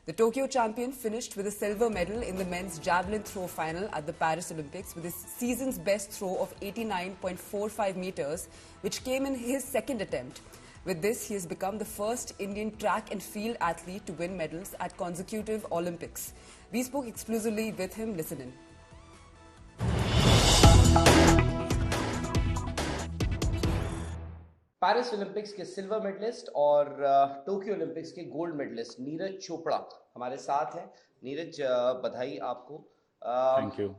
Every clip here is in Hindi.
The Tokyo champion finished with a silver medal in the men's javelin throw final at the Paris Olympics with his season's best throw of 89.45 meters, which came in his second attempt. With this, he has become the first Indian track and field athlete to win medals at consecutive Olympics. We spoke exclusively with him. Listen in. Paris Olympics के सिल्वर मेडलिस्ट और टोक्यो ओलंपिक्स के गोल्ड मेडलिस्ट नीरज चोपड़ा हमारे साथ हैं। नीरज, बधाई आपको। Thank you.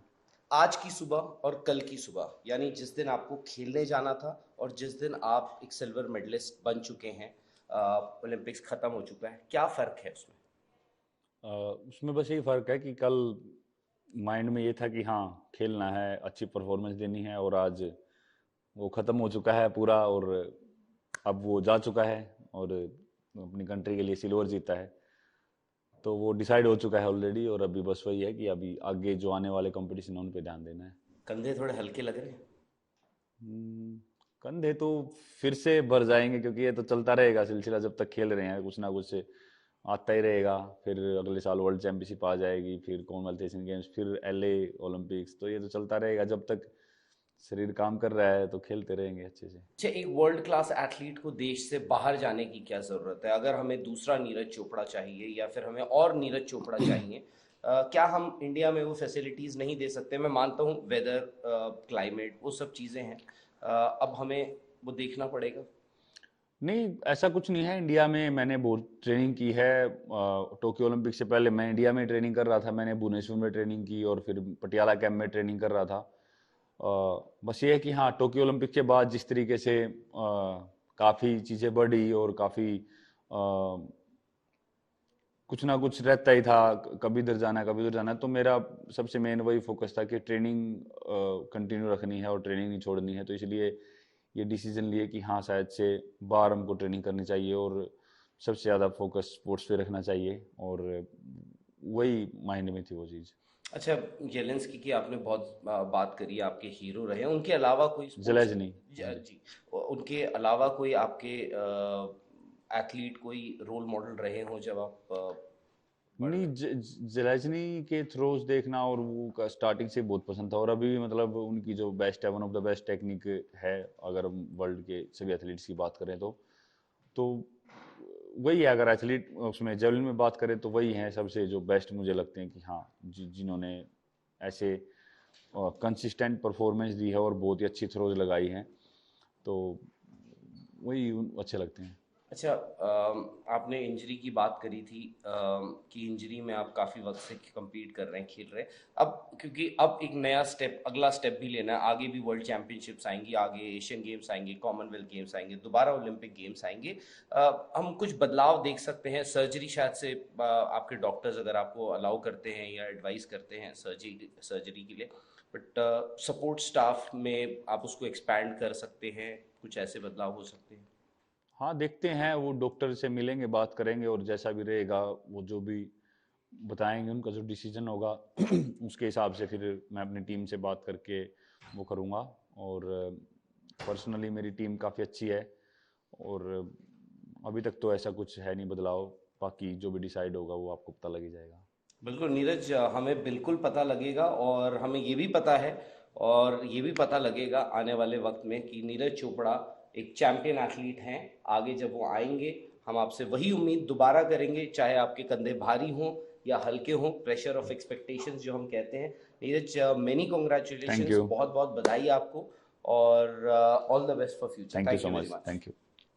आज की सुबह और कल की सुबह, यानी जिस दिन आपको खेलने जाना था और जिस दिन आप एक सिल्वर मेडलिस्ट बन चुके हैं, ओलंपिक्स खत्म हो चुका है, क्या फ़र्क है उसमें? उसमें बस यही फ़र्क है कि कल माइंड में ये था कि हाँ खेलना है, अच्छी परफॉर्मेंस देनी है, और आज वो ख़त्म हो चुका है पूरा, और अब वो जा चुका है और अपनी कंट्री के लिए सिल्वर जीता है, तो वो डिसाइड हो चुका है ऑलरेडी। और अभी बस वही है कि अभी आगे जो आने वाले कंपटीशन है उन पे ध्यान देना है। कंधे थोड़े हल्के लग रहे हैं? कंधे तो फिर से भर जाएंगे, क्योंकि ये तो चलता रहेगा सिलसिला, जब तक खेल रहे हैं कुछ ना कुछ आता ही रहेगा। फिर अगले साल वर्ल्ड चैंपियनशिप आ जाएगी, फिर कॉमनवेल्थ एशियन गेम्स, फिर LA ओलंपिक्स, तो ये तो चलता रहेगा। जब तक शरीर काम कर रहा है तो खेलते रहेंगे अच्छे से। अच्छा, एक वर्ल्ड क्लास एथलीट को देश से बाहर जाने की क्या ज़रूरत है? अगर हमें दूसरा नीरज चोपड़ा चाहिए या फिर हमें और नीरज चोपड़ा चाहिए, क्या हम इंडिया में वो फैसिलिटीज़ नहीं दे सकते? मैं मानता हूँ वेदर, क्लाइमेट, वो सब चीज़ें हैं, अब हमें वो देखना पड़ेगा। नहीं, ऐसा कुछ नहीं है। इंडिया में मैंने बहुत ट्रेनिंग की है। टोक्यो ओलंपिक से पहले मैं इंडिया में ट्रेनिंग कर रहा था। मैंने भुवनेश्वर में ट्रेनिंग की और फिर पटियाला कैंप में ट्रेनिंग कर रहा था। बस ये है कि हाँ, टोक्यो ओलंपिक के बाद जिस तरीके से काफ़ी चीज़ें बढ़ी और काफ़ी कुछ ना कुछ रहता ही था, कभी इधर जाना है कभी उधर जाना है, तो मेरा सबसे मेन वही फोकस था कि ट्रेनिंग कंटिन्यू रखनी है और ट्रेनिंग नहीं छोड़नी है। तो इसलिए ये डिसीजन लिए कि हाँ, शायद से बाहर हमको ट्रेनिंग करनी चाहिए और सबसे ज़्यादा फोकस स्पोर्ट्स पे रखना चाहिए, और वही माइंड में थी वो चीज़। अच्छा, जेलेंस्की की आपने बहुत बात करी, आपके हीरो रहे, उनके अलावा कोई ज़ेलेज़नी जी, उनके अलावा कोई आपके एथलीट, कोई रोल मॉडल रहे हो जब आप नहीं, ज़ेलेज़नी के थ्रोज देखना और वो का स्टार्टिंग से बहुत पसंद था, और अभी भी मतलब उनकी जो बेस्ट है, one of the best technique है अगर हम वर्ल्ड के सभी एथलीट्स की बात करें तो वही है। अगर एथलीट उसमें जेवलिन में बात करें तो वही हैं सबसे जो बेस्ट मुझे लगते हैं कि हाँ, जिन्होंने ऐसे कंसिस्टेंट परफॉर्मेंस दी है और बहुत ही अच्छी थ्रोज लगाई हैं, तो वही अच्छे लगते हैं। अच्छा, आपने इंजरी की बात करी थी, कि इंजरी में आप काफ़ी वक्त से compete कर रहे हैं, खेल रहे हैं। अब क्योंकि अब एक नया स्टेप, अगला स्टेप भी लेना है, आगे भी वर्ल्ड चैंपियनशिप्स आएंगी, आगे एशियन गेम्स आएंगे, कॉमनवेल्थ गेम्स आएंगे, दोबारा ओलंपिक गेम्स आएंगे। हम कुछ बदलाव देख सकते हैं? सर्जरी शायद से आपके डॉक्टर्स अगर आपको अलाउ करते हैं या एडवाइस करते हैं सर्जरी के लिए, बट सपोर्ट स्टाफ में आप उसको एक्सपैंड कर सकते हैं, कुछ ऐसे बदलाव हो सकते हैं? हाँ, देखते हैं, वो डॉक्टर से मिलेंगे, बात करेंगे, और जैसा भी रहेगा वो जो भी बताएंगे, उनका जो डिसीजन होगा उसके हिसाब से फिर मैं अपनी टीम से बात करके वो करूँगा। और पर्सनली मेरी टीम काफ़ी अच्छी है और अभी तक तो ऐसा कुछ है नहीं बदलाव। बाकी जो भी डिसाइड होगा वो आपको पता लग ही जाएगा। बिल्कुल नीरज, हमें बिल्कुल पता लगेगा, और हमें ये भी पता है और ये भी पता लगेगा आने वाले वक्त में कि नीरज चोपड़ा एक चैंपियन एथलीट हैं। आगे जब वो आएंगे हम आपसे वही उम्मीद दोबारा करेंगे, चाहे आपके कंधे भारी हों या हल्के हों, प्रेशर ऑफ एक्सपेक्टेशंस जो हम कहते हैं। नीरज, मेनी कॉन्ग्रेचुलेशंस, बहुत बहुत बधाई आपको, और all the best for future. Thank you thank so you very much. Much. Thank you.